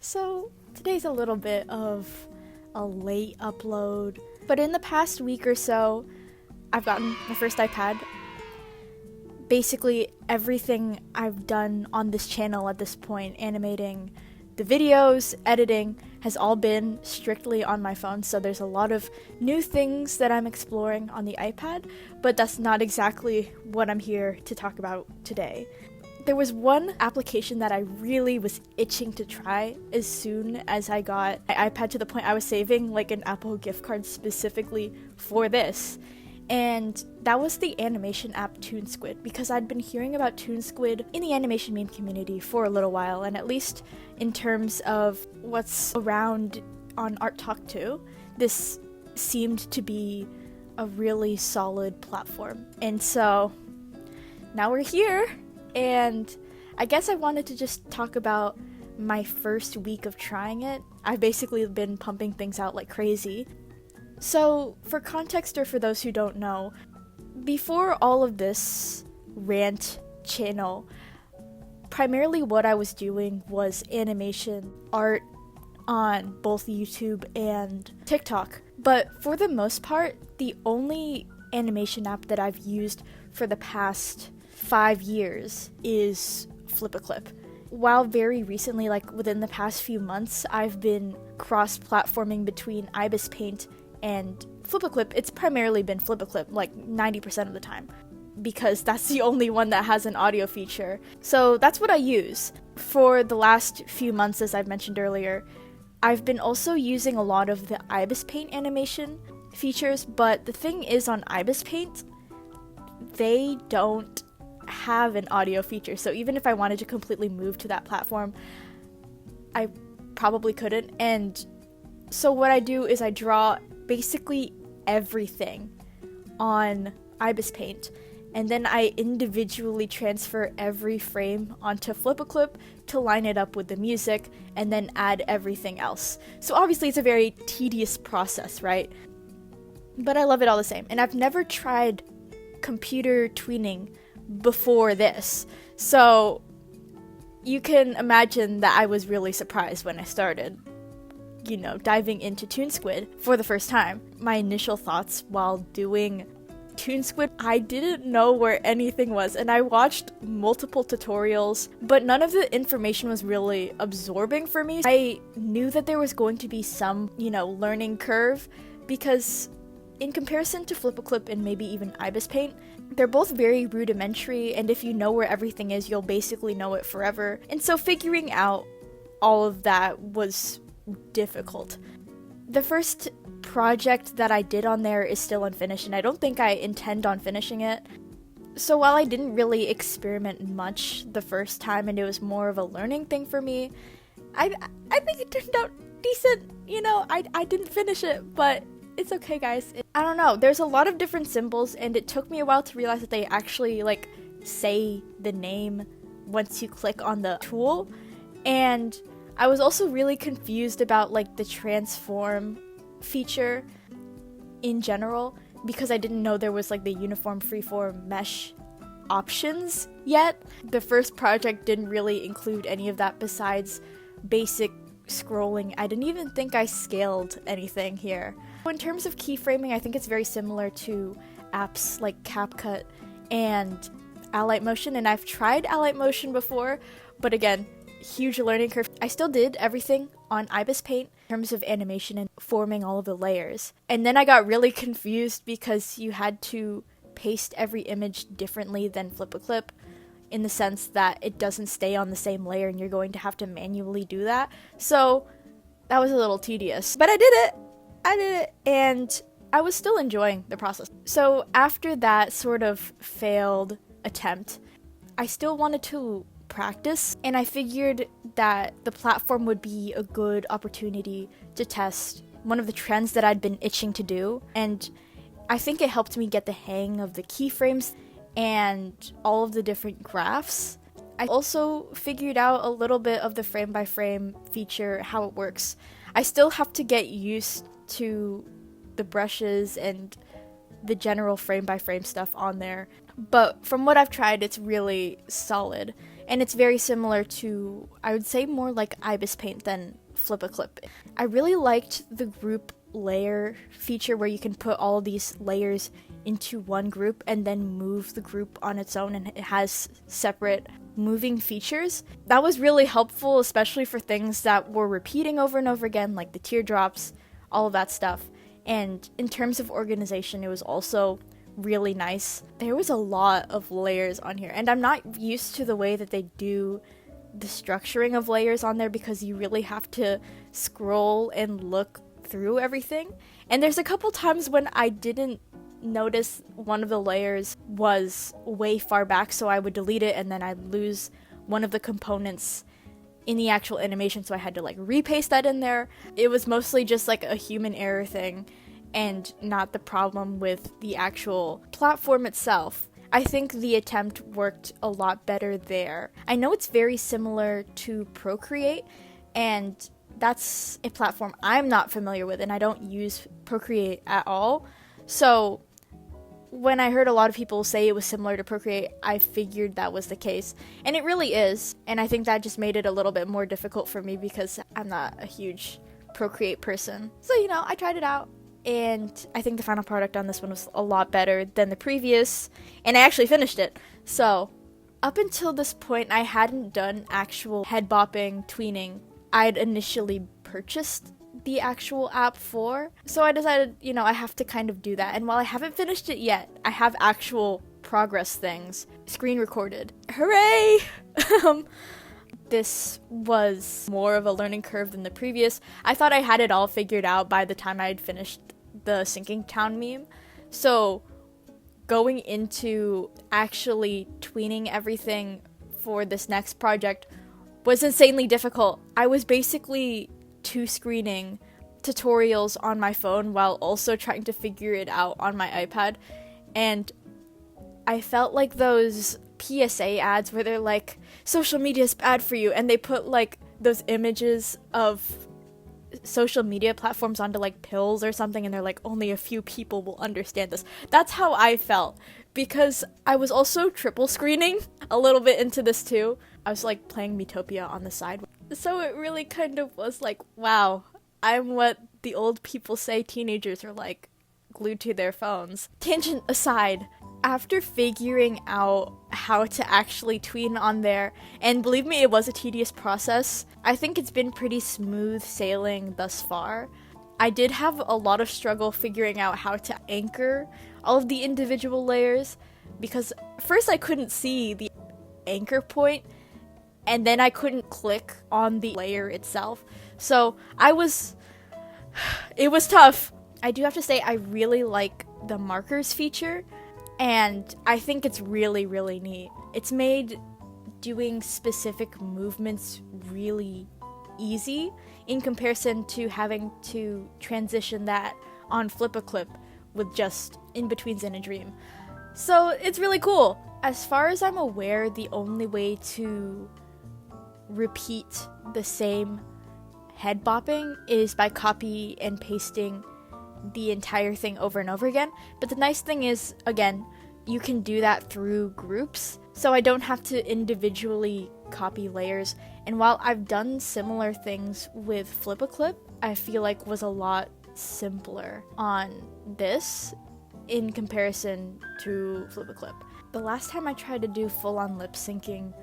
So today's a little bit of a late upload, but in the past week or so, I've gotten my first iPad. Basically everything I've done on this channel at this point, animating the videos, editing, has all been strictly on my phone, so there's a lot of new things that I'm exploring on the iPad, but that's not exactly what I'm here to talk about today. There was one application that I really was itching to try as soon as I got my iPad, to the point I was saving like an Apple gift card specifically for this. And that was the animation app ToonSquid, because I'd been hearing about ToonSquid in the animation meme community for a little while, and at least in terms of what's around on Art Talk 2, this seemed to be a really solid platform. And so now we're here, and I guess I wanted to just talk about my first week of trying it. I've basically been pumping things out like crazy. So, for context, or for those who don't know, before all of this rant channel, primarily what I was doing was animation art on both YouTube and TikTok. But for the most part, the only animation app that I've used for the past 5 years is Flip-a-Clip. While very recently, like within the past few months, I've been cross-platforming between Ibis Paint and Flip-a-Clip, it's primarily been Flip-a-Clip, like 90% of the time, because that's the only one that has an audio feature. So that's what I use. For the last few months, as I've mentioned earlier, I've been also using a lot of the Ibis Paint animation features, but the thing is, on Ibis Paint, they don't have an audio feature, so even if I wanted to completely move to that platform, I probably couldn't. And so what I do is I draw basically everything on Ibis Paint, and then I individually transfer every frame onto Flip-a-Clip to line it up with the music, and then add everything else. So obviously it's a very tedious process, right? But I love it all the same, and I've never tried computer tweening before this, so you can imagine that I was really surprised when I started, diving into ToonSquid for the first time. My initial thoughts while doing ToonSquid, I didn't know where anything was, and I watched multiple tutorials, but none of the information was really absorbing for me. I knew that there was going to be some, learning curve, because in comparison to Flip-a-Clip and maybe even Ibis Paint, they're both very rudimentary, and if you know where everything is, you'll basically know it forever. And so figuring out all of that was difficult. The first project that I did on there is still unfinished, and I don't think I intend on finishing it. So while I didn't really experiment much the first time, and it was more of a learning thing for me, I think it turned out decent. I didn't finish it, but it's okay, guys. I don't know, there's a lot of different symbols, and it took me a while to realize that they actually say the name once you click on the tool. And I was also really confused about the transform feature in general, because I didn't know there was the uniform freeform mesh options yet. The first project didn't really include any of that besides basic scrolling. I didn't even think I scaled anything here. In terms of keyframing, I think it's very similar to apps like CapCut and Alight Motion, and I've tried Alight Motion before, but again, huge learning curve. I still did everything on Ibis Paint in terms of animation and forming all of the layers. And then I got really confused because you had to paste every image differently than Flip-a-Clip, in the sense that it doesn't stay on the same layer and you're going to have to manually do that. So that was a little tedious, but I did it, and I was still enjoying the process. So after that sort of failed attempt, I still wanted to practice, and I figured that the platform would be a good opportunity to test one of the trends that I'd been itching to do, and I think it helped me get the hang of the keyframes and all of the different graphs. I also figured out a little bit of the frame-by-frame feature, how it works. I still have to get used to the brushes and the general frame-by-frame stuff on there, but from what I've tried, it's really solid. and it's very similar to, I would say, more like Ibis Paint than Flip a Clip. I really liked the group layer feature where you can put all these layers into one group and then move the group on its own, and it has separate moving features. That was really helpful, especially for things that were repeating over and over again, like the teardrops, all of that stuff. And in terms of organization, it was also really nice. There was a lot of layers on here, and I'm not used to the way that they do the structuring of layers on there, because you really have to scroll and look through everything. And there's a couple times when I didn't notice one of the layers was way far back, so I would delete it and then I'd lose one of the components in the actual animation, so I had to like repaste that in there. It was mostly just like a human error thing and not the problem with the actual platform itself. I think the attempt worked a lot better there. I know it's very similar to Procreate, and that's a platform I'm not familiar with, and I don't use Procreate at all. So when I heard a lot of people say it was similar to Procreate, I figured that was the case. And it really is. And I think that just made it a little bit more difficult for me because I'm not a huge Procreate person. So, I tried it out. And I think the final product on this one was a lot better than the previous. And I actually finished it. So up until this point, I hadn't done actual head bopping, tweening. I'd initially purchased the actual app for. So I decided, I have to kind of do that. And while I haven't finished it yet, I have actual progress things screen recorded. Hooray! This was more of a learning curve than the previous. I thought I had it all figured out by the time I had finished the Sinking Town meme. So going into actually tweening everything for this next project was insanely difficult. I was basically two-screening tutorials on my phone while also trying to figure it out on my iPad, and I felt like those PSA ads where they're like, social media is bad for you, and they put like those images of social media platforms onto like pills or something, and they're like, only a few people will understand this. That's how I felt, because I was also triple screening a little bit into this too. I was like playing Metopia on the side. So it really kind of was like, wow, I'm what the old people say teenagers are like, glued to their phones. Tangent aside, after figuring out how to actually tween on there, and believe me, it was a tedious process, I think it's been pretty smooth sailing thus far. I did have a lot of struggle figuring out how to anchor all of the individual layers, because first I couldn't see the anchor point, and then I couldn't click on the layer itself. So it was tough. I do have to say I really like the markers feature, and I think it's really, really neat. It's made doing specific movements really easy in comparison to having to transition that on Flip a Clip with just in-betweens in a dream. So it's really cool. As far as I'm aware, the only way to repeat the same head bopping is by copy and pasting the entire thing over and over again. But the nice thing is, again, you can do that through groups, so I don't have to individually copy layers. And while I've done similar things with Flip a Clip, I feel like was a lot simpler on this in comparison to Flip a Clip. The last time I tried to do full-on lip syncing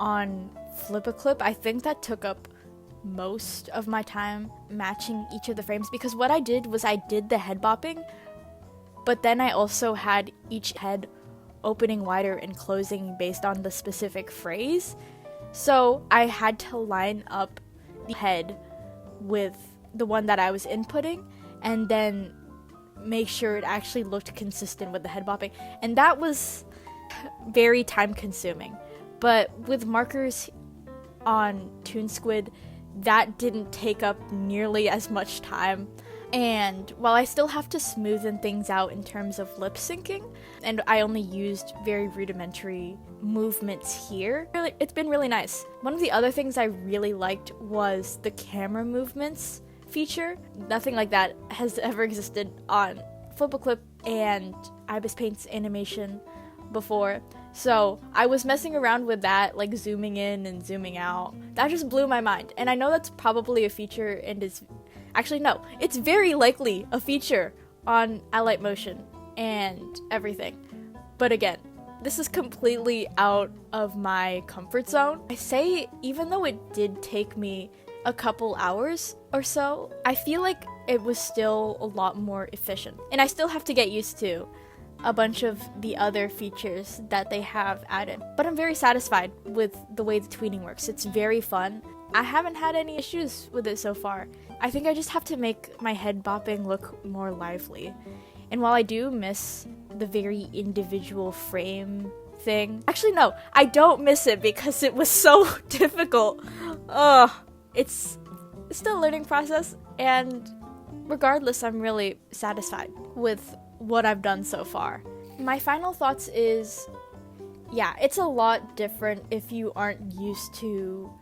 on Flip a Clip, I think that took up most of my time matching each of the frames, because what I did was I did the head bopping, but then I also had each head opening wider and closing based on the specific phrase. So I had to line up the head with the one that I was inputting and then make sure it actually looked consistent with the head bopping. And that was very time consuming. But with markers on ToonSquid, that didn't take up nearly as much time. And while I still have to smoothen things out in terms of lip syncing, and I only used very rudimentary movements here, it's been really nice. One of the other things I really liked was the camera movements feature. Nothing like that has ever existed on Flip a Clip and Ibis Paint's animation before. So I was messing around with that, like zooming in and zooming out. That just blew my mind. And I know that's probably a feature and is actually no, it's very likely a feature on Alight Motion and everything. But again, this is completely out of my comfort zone. I say, even though it did take me a couple hours or so, I feel like it was still a lot more efficient. And I still have to get used to a bunch of the other features that they have added. But I'm very satisfied with the way the tweeting works. It's very fun. I haven't had any issues with it so far. I think I just have to make my head bopping look more lively. And while I do miss the very individual frame thing, actually no, I don't miss it because it was so difficult. Ugh, it's still a learning process, and regardless, I'm really satisfied with what I've done so far. My final thoughts is, yeah, it's a lot different if you aren't used to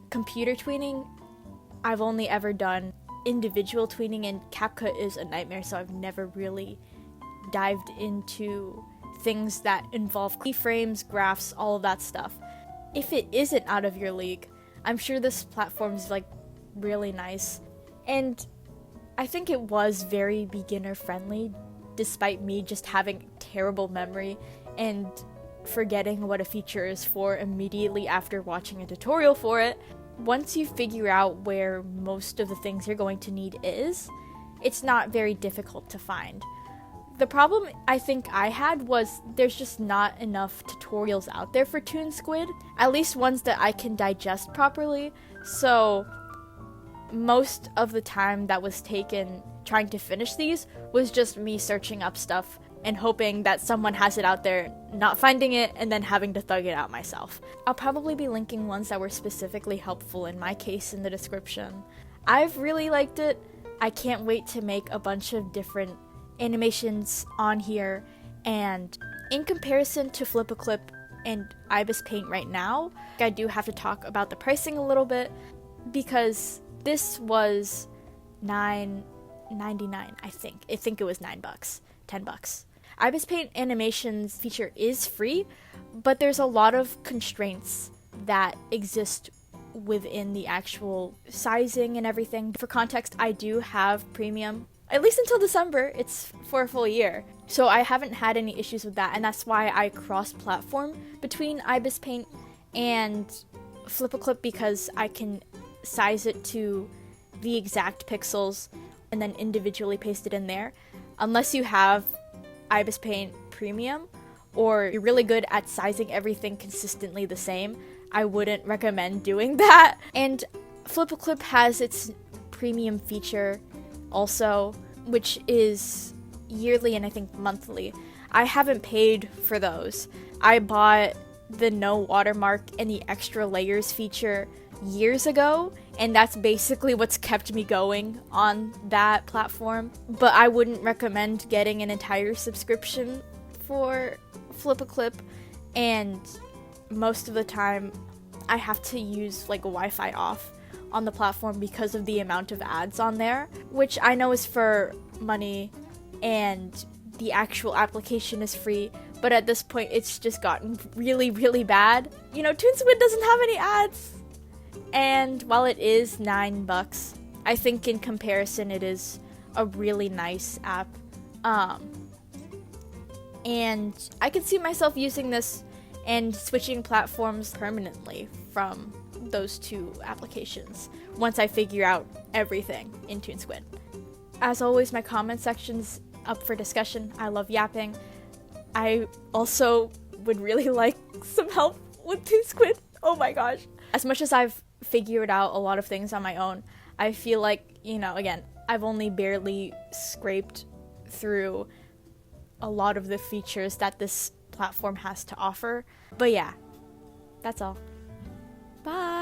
computer tweening. I've only ever done individual tweening, and CapCut is a nightmare, so I've never really dived into things that involve keyframes, graphs, all of that stuff. If it isn't out of your league, I'm sure this platform is like really nice, and I think it was very beginner friendly, despite me just having terrible memory and forgetting what a feature is for immediately after watching a tutorial for it. Once you figure out where most of the things you're going to need is, it's not very difficult to find. The problem I think I had was there's just not enough tutorials out there for ToonSquid, at least ones that I can digest properly, so most of the time that was taken trying to finish these was just me searching up stuff and hoping that someone has it out there, not finding it, and then having to thug it out myself. I'll probably be linking ones that were specifically helpful in my case in the description. I've really liked it. I can't wait to make a bunch of different animations on here, and in comparison to Flip-a-Clip and Ibis Paint right now, I do have to talk about the pricing a little bit, because this was $9.99, I think. I think it was $9, $10. Ibis Paint Animations feature is free, but there's a lot of constraints that exist within the actual sizing and everything. For context, I do have premium, at least until December. It's for a full year. So I haven't had any issues with that, and that's why I cross-platform between Ibis Paint and Flip-a-Clip, because I can size it to the exact pixels and then individually paste it in there. Unless you have Ibis Paint Premium, or you're really good at sizing everything consistently the same, I wouldn't recommend doing that. And Flip-a-Clip has its premium feature also, which is yearly and I think monthly. I haven't paid for those. I bought the no watermark and the extra layers feature years ago, and that's basically what's kept me going on that platform. But I wouldn't recommend getting an entire subscription for Flip-a-Clip, and most of the time I have to use like Wi-Fi off on the platform because of the amount of ads on there, which I know is for money and the actual application is free, but at this point it's just gotten really, really bad. You know, ToonSquid doesn't have any ads. And while it is $9, I think in comparison it is a really nice app. And I can see myself using this and switching platforms permanently from those two applications once I figure out everything in ToonSquid. As always, my comment section's up for discussion. I love yapping. I also would really like some help with ToonSquid. Oh my gosh. As much as I've figured out a lot of things on my own, I feel like, you know, again, I've only barely scraped through a lot of the features that this platform has to offer. But yeah, that's all. Bye!